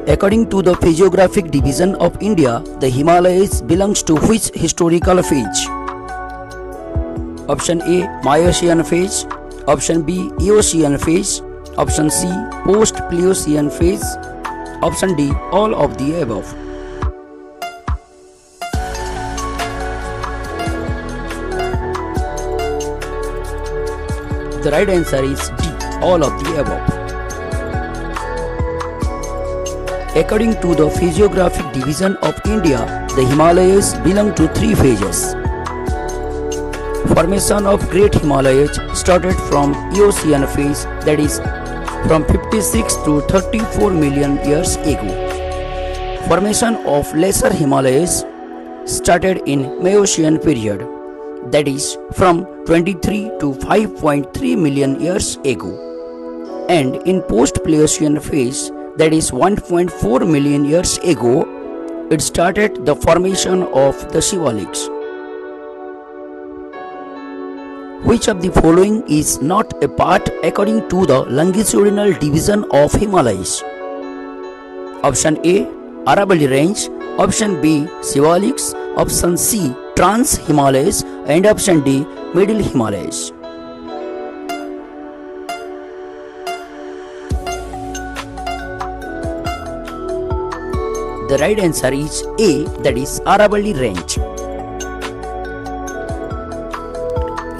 According to the physiographic division of India, the Himalayas belongs to which historical phase? Option A, Miocene phase. Option B, Eocene phase. Option C, Post-Pliocene phase. Option D, all of the above. The right answer is D, all of the above. According to the physiographic division of India, the Himalayas belong to three phases. Formation of Great Himalayas started from Eocene phase, that is from 56 to 34 million years ago. Formation of Lesser Himalayas started in Miocene period, that is from 23 to 5.3 million years ago. And in Post-Pliocene phase, that is 1.4 million years ago, it started the formation of the Shivaliks. Which of the following is not a part according to the longitudinal division of Himalayas? Option A, Aravalli Range. Option B, Shivaliks. Option C, Trans-Himalayas. And option D, Middle Himalayas. The right answer is A, that is Aravalli Range.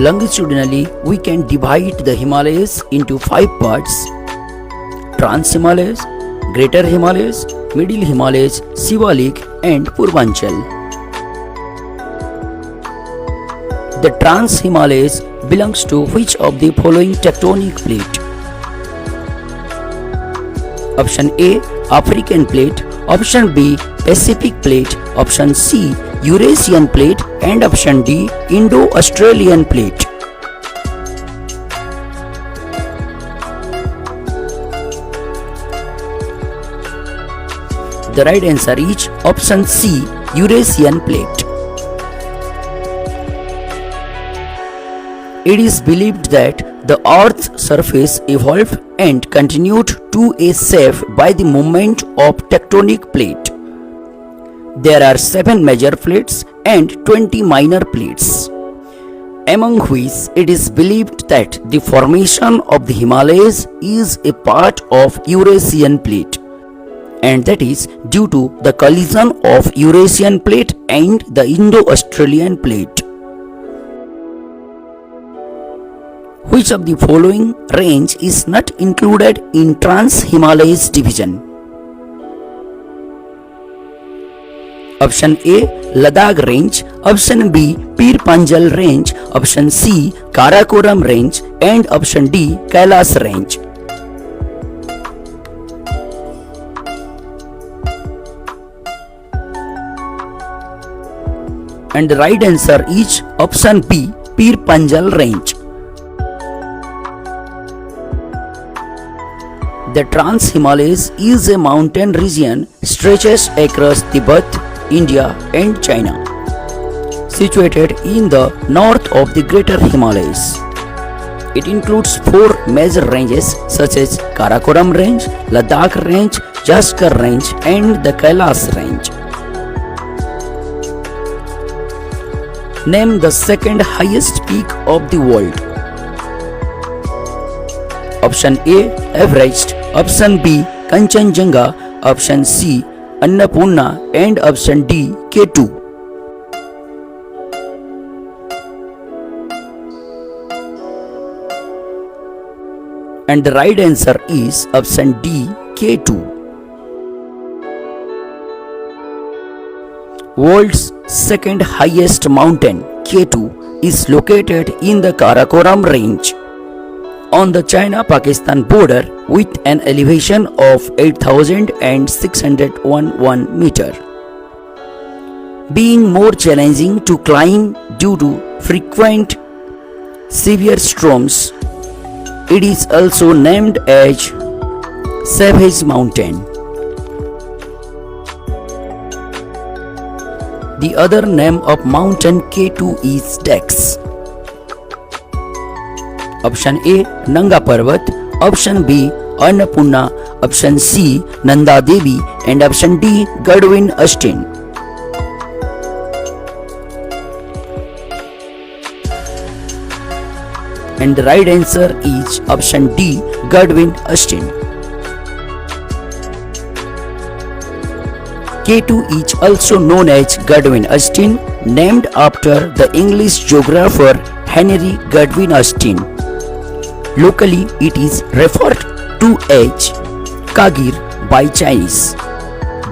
Longitudinally, we can divide the Himalayas into 5 parts: Trans-Himalayas, Greater Himalayas, Middle Himalayas, Shivalik and Purvanchal. The Trans-Himalayas belongs to which of the following tectonic plate? Option A, African plate. Option B, Pacific plate. Option C, Eurasian plate. And option D, Indo-Australian plate. The right answer is option C, Eurasian plate. It is believed that the Earth's surface evolved and continued to a shape by the movement of tectonic plate. There are 7 major plates and 20 minor plates, among which it is believed that the formation of the Himalayas is a part of Eurasian plate, and that is due to the collision of Eurasian plate and the Indo-Australian plate. Which of the following range is not included in Trans-Himalayas division? Option A, Ladakh Range. Option B, Pir Panjal Range. Option C, Karakoram Range. And option D, Kailas Range. And the right answer is option B, Pir Panjal Range. The Trans-Himalayas is a mountain region stretches across Tibet, India and China, situated in the north of the Greater Himalayas. It includes 4 major ranges such as Karakoram Range, Ladakh Range, Jaskar Range and the Kailas Range. Name the second highest peak of the world. Option A, Everest. Option B, Kanchenjunga. Option C, Annapurna. And option D, K2. And the right answer is option D, K2. World's second highest mountain, K2, is located in the Karakoram Range on the China-Pakistan border with an elevation of 8,601 meter. Being more challenging to climb due to frequent severe storms, it is also named as Savage Mountain. The other name of mountain K2 is Dex. Option A, Nanga Parvat. Option B, Annapurna. Option C, Nanda Devi, and option D, Godwin Austen. And the right answer is option D, Godwin Austen. K2 is also known as Godwin Austen, named after the English geographer Henry Godwin Austen. Locally, it is referred to as Kagir by Chinese,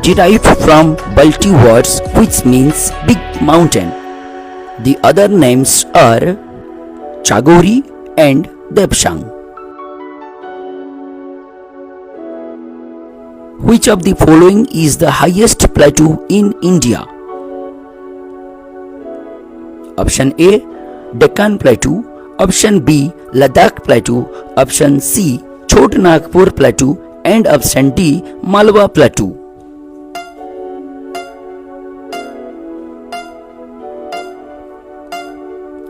derived from Balti words which means big mountain. The other names are Chagori and Debsang. Which of the following is the highest plateau in India? Option A, Deccan Plateau. Option B, Ladakh Plateau. Option C, Chhota Nagpur Plateau. And option D, Malwa Plateau.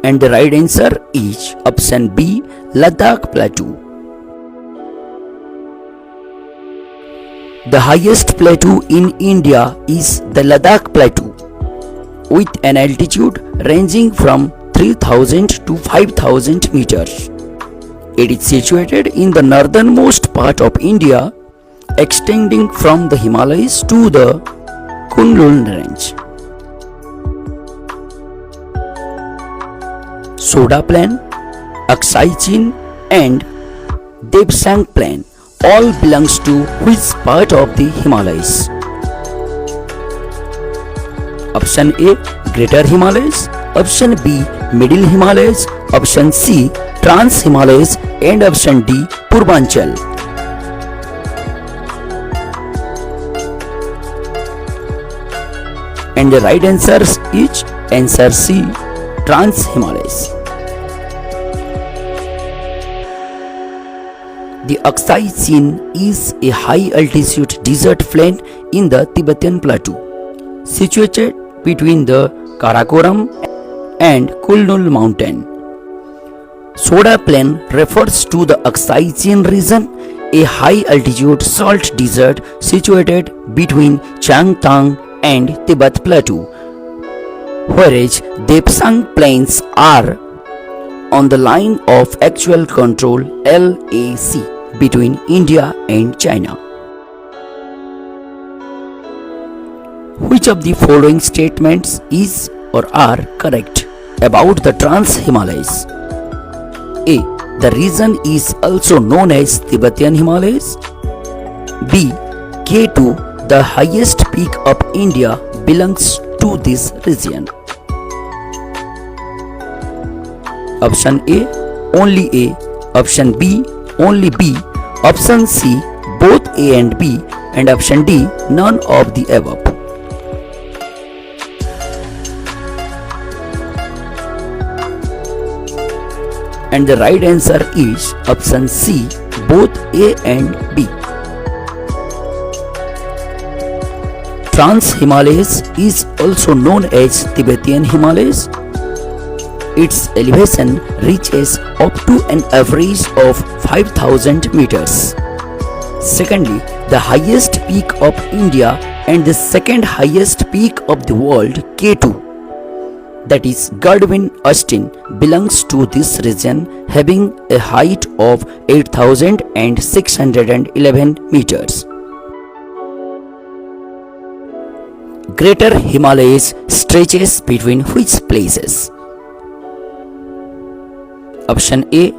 And the right answer is option B, Ladakh Plateau. The highest plateau in India is the Ladakh Plateau, with an altitude ranging from 3000 to 5000 meters. It is situated in the northernmost part of India, extending from the Himalayas to the Kunlun Range. Soda Plain, Aksai Chin, and Debsang Plain all belongs to which part of the Himalayas? Option A, Greater Himalayas. Option B, Middle Himalayas. Option C, Trans Himalayas. And option D, Purvanchal. And the right answer is answer C, Trans Himalayas. The Aksai Chin is a high-altitude desert plain in the Tibetan Plateau, situated between the Karakoram and Kulnul mountain. Soda Plain refers to the Aksai Chin region, a high-altitude salt desert situated between Changtang and Tibet Plateau, whereas Debsang Plains are on the line of actual control LAC between India and China. Which of the following statements is or are correct about the Trans-Himalayas? A. The region is also known as Tibetan Himalayas. B. K2, the highest peak of India, belongs to this region. Option A, only A. Option B, only B. Option C, both A and B. And option D, none of the above. And the right answer is option C, both A and B. Trans-Himalayas is also known as Tibetan Himalayas. Its elevation reaches up to an average of 5000 meters. Secondly, the highest peak of India and the second highest peak of the world, K2, that is Godwin Austen, belongs to this region, having a height of 8611 meters. Greater Himalayas stretches between which places? Option A,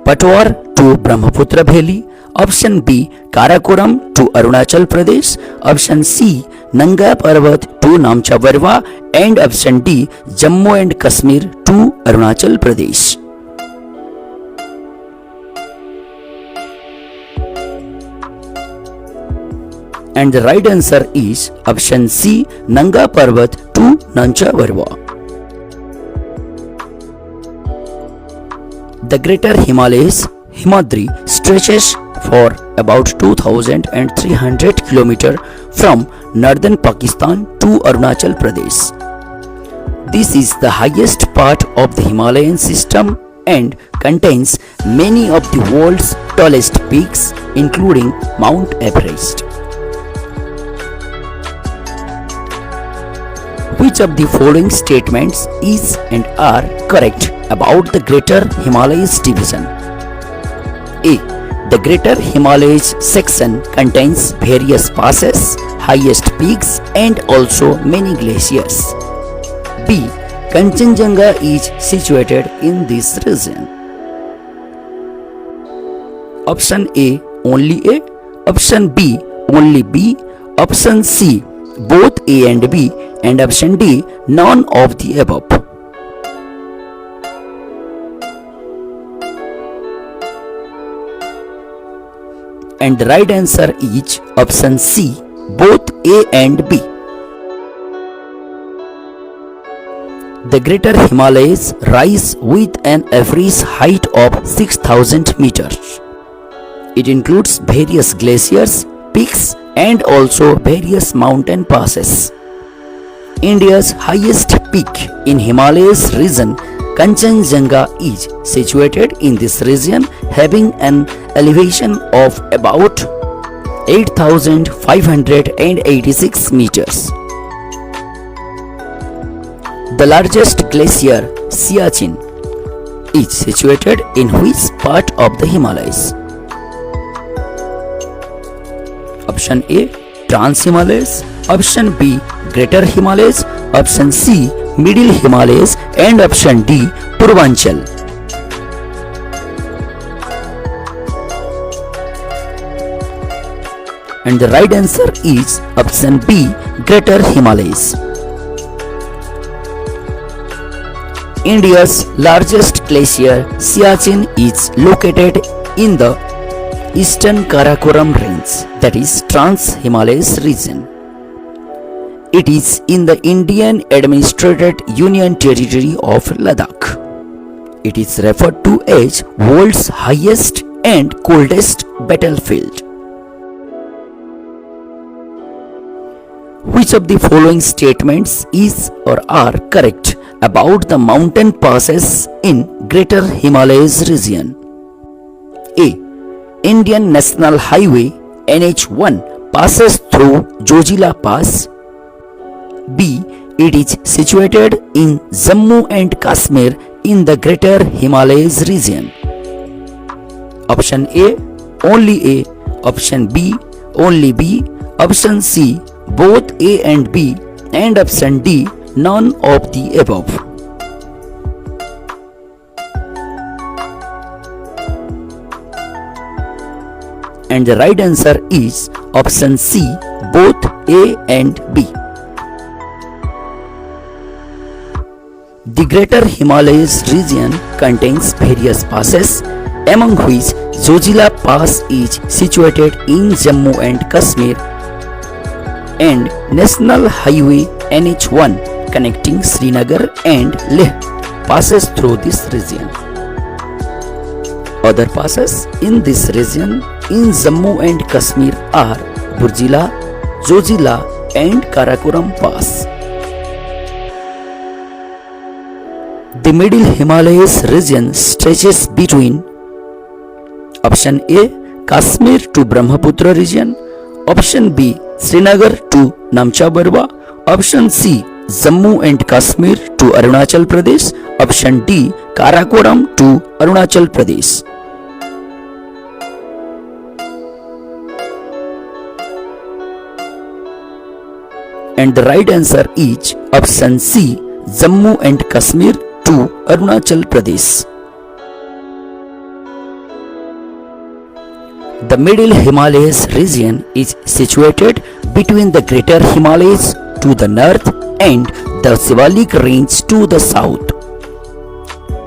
Patwar to Brahmaputra Valley. Option B, Karakoram to Arunachal Pradesh. Option C, Nanga Parvat to Namcha Barwa. And option D, Jammu and Kashmir to Arunachal Pradesh. And the right answer is option C, Nanga Parvat to Namcha Barwa. The Greater Himalayas, Himadri, stretches for about 2300 km from northern Pakistan to Arunachal Pradesh. This is the highest part of the Himalayan system and contains many of the world's tallest peaks, including Mount Everest. Which of the following statements is and are correct about the Greater Himalayas division? A. The Greater Himalayas section contains various passes, highest peaks and also many glaciers. B. Kanchenjunga is situated in this region. Option A, only A. Option B, only B. Option C, both A and B. And option D, none of the above. And the right answer is option C, both A and B. The Greater Himalayas rise with an average height of 6,000 meters. It includes various glaciers, peaks and also various mountain passes. India's highest peak in Himalayas region, Kanchenjunga, is situated in this region, having an elevation of about 8,586 meters. The largest glacier, Siachen, is situated in which part of the Himalayas? Option A, Trans-Himalayas. Option B, Greater Himalayas. Option C, Middle Himalayas. And option D, Purvanchal. And the right answer is option B, Greater Himalayas. India's largest glacier, Siachen, is located in the eastern Karakoram range, that is Trans-Himalayas region. It is in the Indian administered Union Territory of Ladakh. It is referred to as world's highest and coldest battlefield. Which of the following statements is or are correct about the mountain passes in Greater Himalayas region? A. Indian National Highway NH1 passes through Zojila Pass. B. It is situated in Jammu and Kashmir in the Greater Himalayas region. Option A, only A. Option B, only B. Option C, both A and B. And option D, none of the above. And the right answer is option C, both A and B. The Greater Himalayas region contains various passes, among which Zojila Pass is situated in Jammu and Kashmir, and National Highway NH1 connecting Srinagar and Leh passes through this region. Other passes in this region in Jammu and Kashmir are Burjila, Zojila and Karakoram Pass. The Middle Himalayas region stretches between option A, Kashmir to Brahmaputra region, option B, Srinagar to Namcha Barwa, option C, Jammu and Kashmir to Arunachal Pradesh, option D, Karakoram to Arunachal Pradesh. And the right answer is option C, Jammu and Kashmir to Arunachal Pradesh. The Middle Himalayas region is situated between the Greater Himalayas to the north and the Shivalik Range to the south.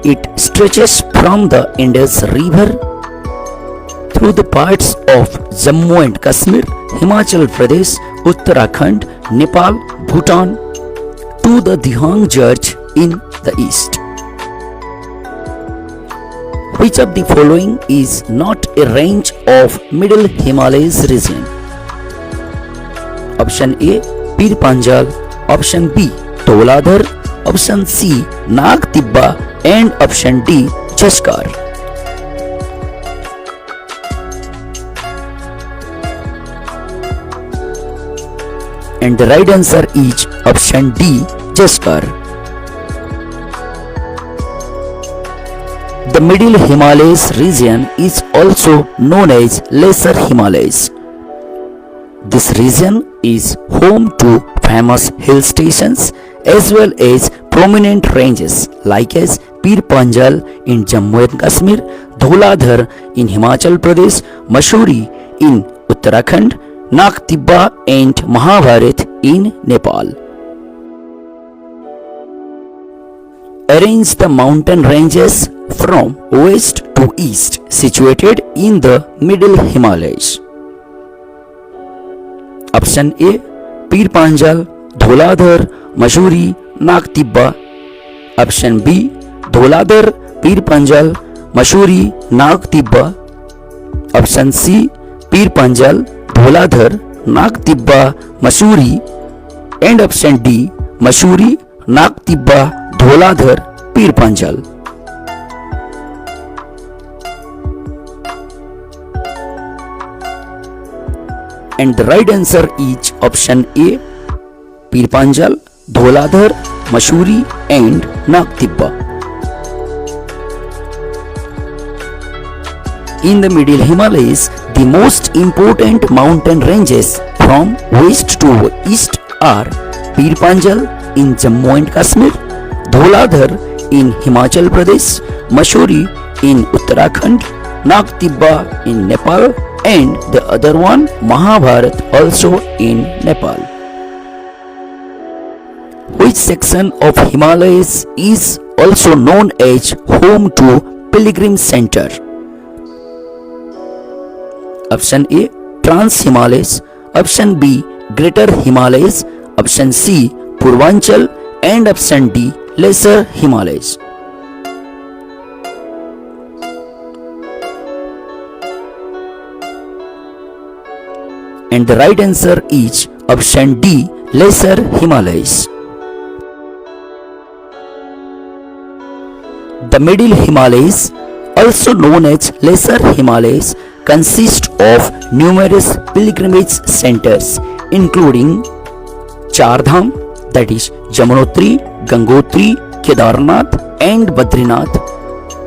It stretches from the Indus River through the parts of Jammu and Kashmir, Himachal Pradesh, Uttarakhand, Nepal, Bhutan to the Dihang Gorge in the east. Which of the following is not a range of Middle Himalayas region? Option A, Pir Panjal, option B, Toladhar, option C, Nag Tibba and option D, Jaskar. And the right answer is option D, Jaskar. The Middle Himalayas region is also known as Lesser Himalayas. This region is home to famous hill stations as well as prominent ranges like as Pir Panjal in Jammu and Kashmir, Dhauladhar in Himachal Pradesh, Mussoorie in Uttarakhand, Nag Tibba and Mahabharat in Nepal. Arrange the mountain ranges from west to east situated in the Middle Himalayas. Option A, Pir Panjal, Dhauladhar, Mussoorie, Nag Tibba. Option B, Dhauladhar, Pir Panjal, Mussoorie, Nag Tibba. Option C, Pir Panjal, Dhauladhar, Nag Tibba, Mussoorie. And option D, Mussoorie, Nag Tibba, Dhauladhar, Pir Panjal. And the right answer is option A, Pir Panjal, Dhauladhar, Mussoorie and Nag Tibba. In the Middle Himalayas, the most important mountain ranges from west to east are Pir Panjal in Jammu and Kashmir, Dhauladhar in Himachal Pradesh, Mussoorie in Uttarakhand, Nag Tibba in Nepal and the other one Mahabharat also in Nepal. Which section of Himalayas is also known as home to pilgrim center? Option A, Trans Himalayas. Option B, Greater Himalayas. Option C, Purvanchal. And option D, Lesser Himalayas. And the right answer is option D, Lesser Himalayas. The Middle Himalayas, also known as Lesser Himalayas, consist of numerous pilgrimage centers including Char Dham, that is Yamunotri, Gangotri, Kedarnath and Badrinath.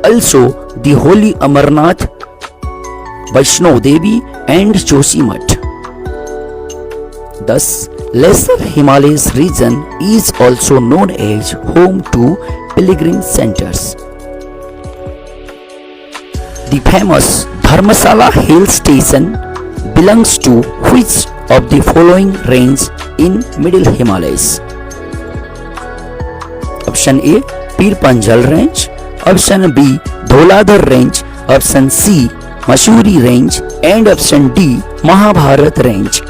Also the holy Amarnath, Vaishno Devi and Joshimath. Thus, Lesser Himalayas region is also known as home to pilgrim centers. The famous Dharmasala hill station belongs to which of the following range in Middle Himalayas? Option A, Pir Panjal range. Option B, Dhauladhar range. Option C, Mussoorie range. And option D, Mahabharat range.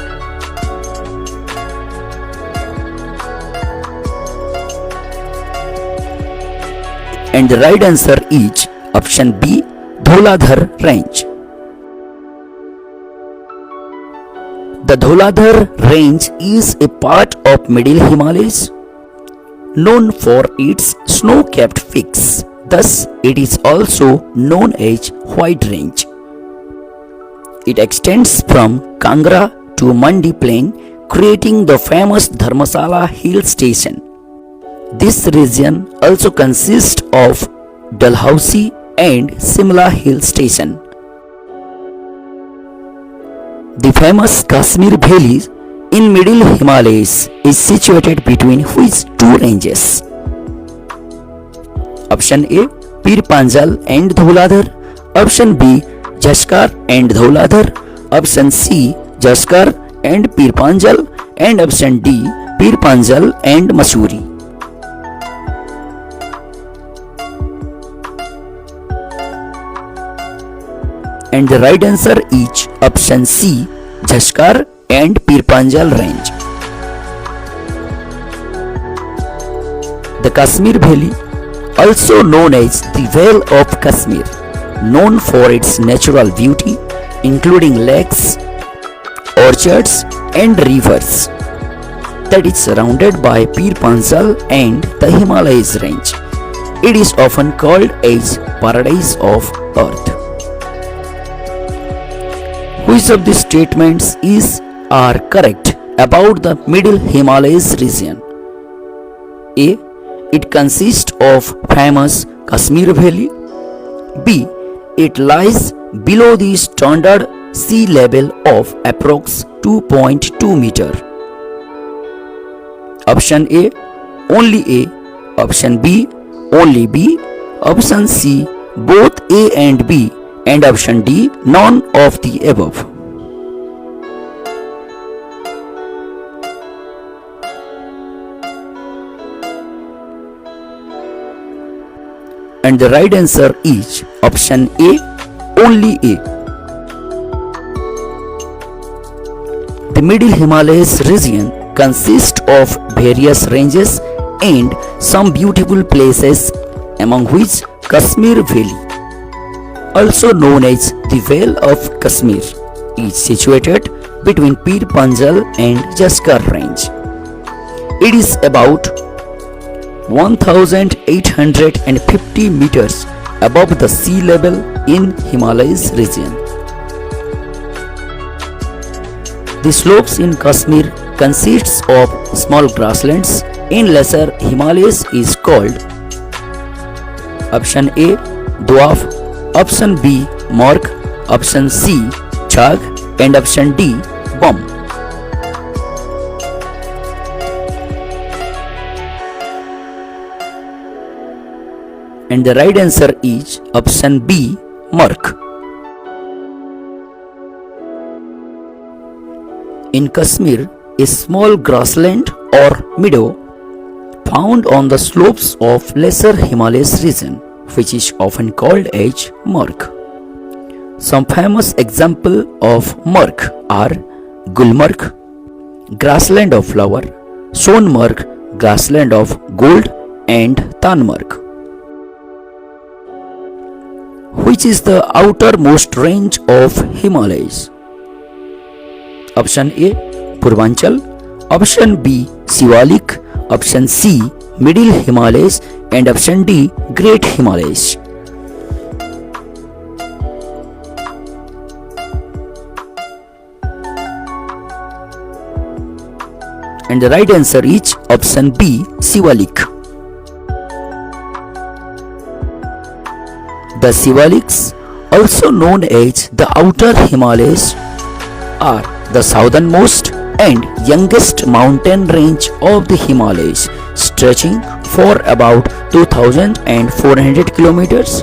And the right answer is option B, Dhauladhar range. The Dhauladhar range is a part of Middle Himalayas known for its snow-capped peaks. Thus, it is also known as White Range. It extends from Kangra to Mandi Plain, creating the famous Dharmasala hill station. This region also consists of Dalhousie and Simla hill station. The famous Kashmir Valley in Middle Himalayas is situated between which two ranges? Option A, Pir Panjal and Dhauladhar. Option B, Jaskar and Dhauladhar. Option C, Jaskar and Pir Panjal. And option D, Pir Panjal and Mussoorie. And the right answer is option C, Jaskar and Pir Panjal range. The Kashmir Valley, also known as the Vale of Kashmir, known for its natural beauty, including lakes, orchards and rivers, that is surrounded by Pir Panjal and the Himalayas range. It is often called as paradise of earth. Which of these statements are correct about the Middle Himalayas region? A. It consists of famous Kashmir Valley. B. It lies below the standard sea level of approx 2.2 meter. Option A, only A. Option B, only B. Option C, both A and B. And option D, none of the above. And the right answer is option A, only A. The Middle Himalayas region consists of various ranges and some beautiful places, among which Kashmir Valley, also known as the Vale of Kashmir, is situated between Pir Panjal and Jaskar range. It is about 1850 meters above the sea level in Himalayas region. The slopes in Kashmir consists of small grasslands. In Lesser Himalayas is called option A, Dwarf, option B, Mark, option C, Chag, and option D, Bum. And the right answer is option B, Mark. In Kashmir, a small grassland or meadow found on the slopes of Lesser Himalayas region, which is often called as Mark. Some famous examples of Mark are Gulmarg, grassland of flower, Sonmarg, grassland of gold, and Tanmarg. Which is the outermost range of Himalayas? Option A, Purvanchal, option B, Shivalik, option C, Middle Himalayas, and option D, Great Himalayas. And the right answer is option B, Shivalik. The Shivaliks, also known as the Outer Himalayas, are the southernmost and youngest mountain range of the Himalayas, stretching for about 2,400 kilometers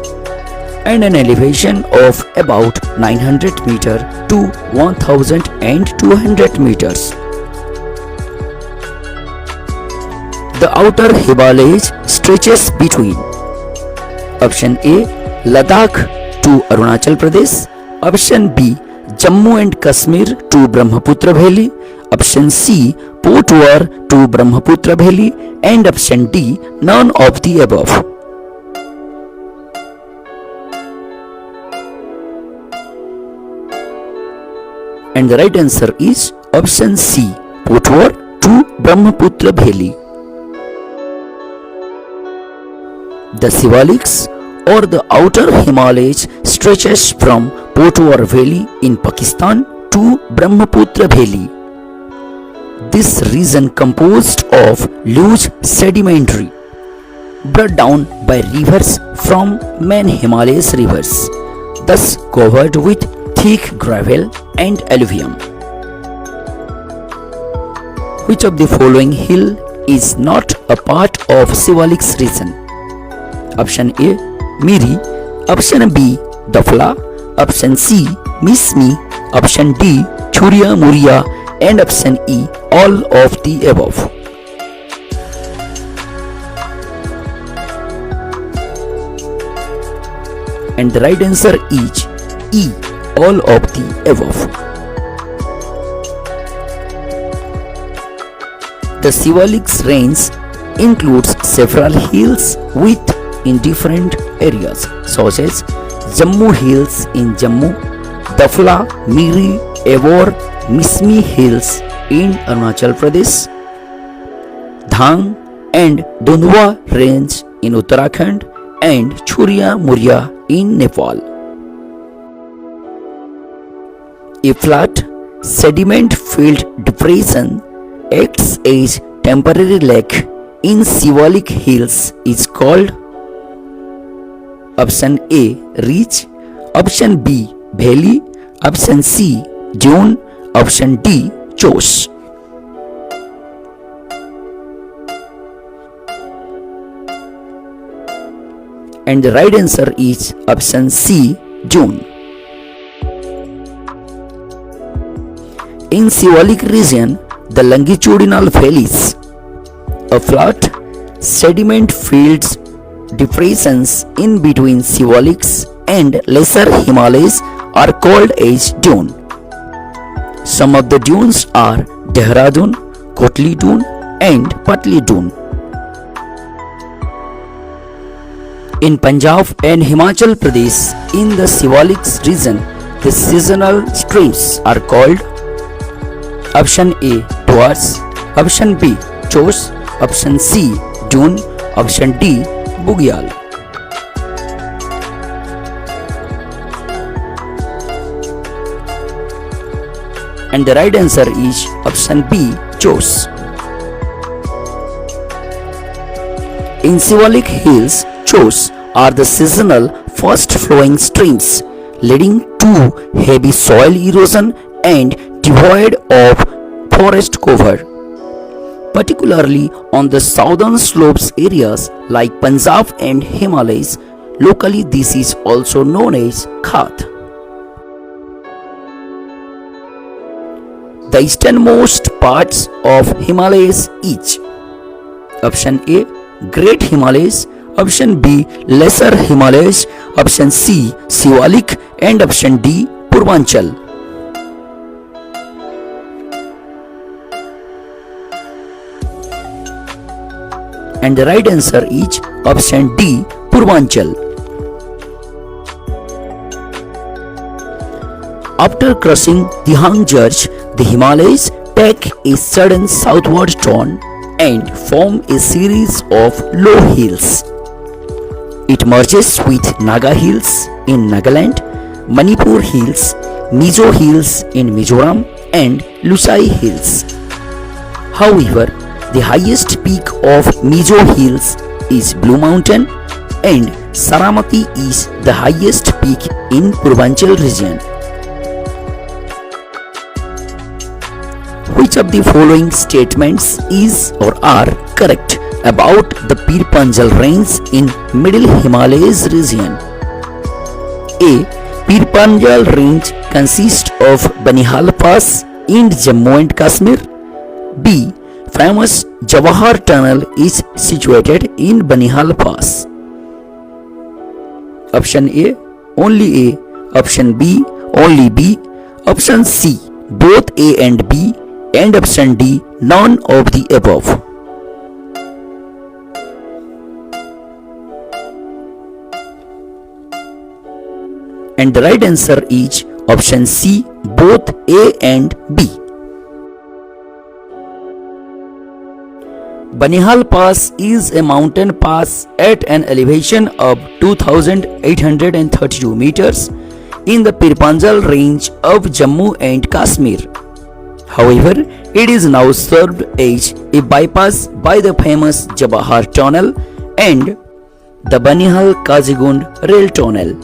and an elevation of about 900 meters to 1,200 meters. The Outer Himalayas stretches between option A, Ladakh to Arunachal Pradesh, option B, Jammu and Kashmir to Brahmaputra Valley, option C, Potwar to Brahmaputra Valley, and option D, none of the above. And the right answer is option C, Potwar to Brahmaputra Valley. The Shivaliks or the Outer Himalayas stretches from Potwar Valley in Pakistan to Brahmaputra Valley. This region composed of loose sedimentary brought down by rivers from main Himalayas rivers, thus covered with thick gravel and alluvium. Which of the following hill is not a part of Shivaliks region? Option A, Miri, option B, Dafla, option C, Mismi, option D, Churia Muria, and option E, all of the above. And the right answer is E, all of the above. The Shivaliks range includes several hills in different areas such as Jammu Hills in Jammu, Dafla, Miri, Evor, Mismi Hills in Arunachal Pradesh, Dhang and Dundwa Range in Uttarakhand and Churia Muria in Nepal. A flat sediment-filled depression acts as temporary lake in Shivalik Hills is called option A ridge, option B valley, option C dune, option D chosh. And the right answer is option C dune. In Shivalik region, the longitudinal valleys, a flat sediment-filled depressions in between Shivaliks and lesser Himalayas are called as dune. Some of the dunes are Dehradun, Kotli Dune and Patli Dune. In Punjab and Himachal Pradesh, in the Shivaliks region, the seasonal streams are called option A Tuars, option B Chosh, option C Dune, option D Bugyal. And the right answer is option B Chosh. In Shivalik Hills, Chosh are the seasonal fast flowing streams leading to heavy soil erosion and devoid of forest cover, particularly on the southern slopes areas like Punjab and Himalayas. Locally, this is also known as Khat. The easternmost parts of Himalayas is option A Great Himalayas, option B Lesser Himalayas, option C Shivalik and option D Purvanchal. And the right answer is option D Purvanchal. After crossing the Hangjars, the Himalayas take a sudden southward turn and form a series of low hills. It merges with Naga Hills in Nagaland, Manipur Hills, Mizo Hills in Mizoram and Lusai Hills. However, the highest peak of Mizo Hills is Blue Mountain and Saramati is the highest peak in Purvanchal region. Which of the following statements is or are correct about the Pir Panjal range in Middle Himalayas region? A. Pir Panjal range consists of Banihal Pass in Jammu and Kashmir. B. Famous Jawahar Tunnel is situated in Banihal Pass. Option A only A, option B only B, option C both A and B, and option D none of the above. And the right answer is option C both A and B. Banihal Pass is a mountain pass at an elevation of 2,832 meters in the Pir Panjal range of Jammu and Kashmir. However, it is now served as a bypass by the famous Jawahar Tunnel and the Banihal Kazigund Rail Tunnel.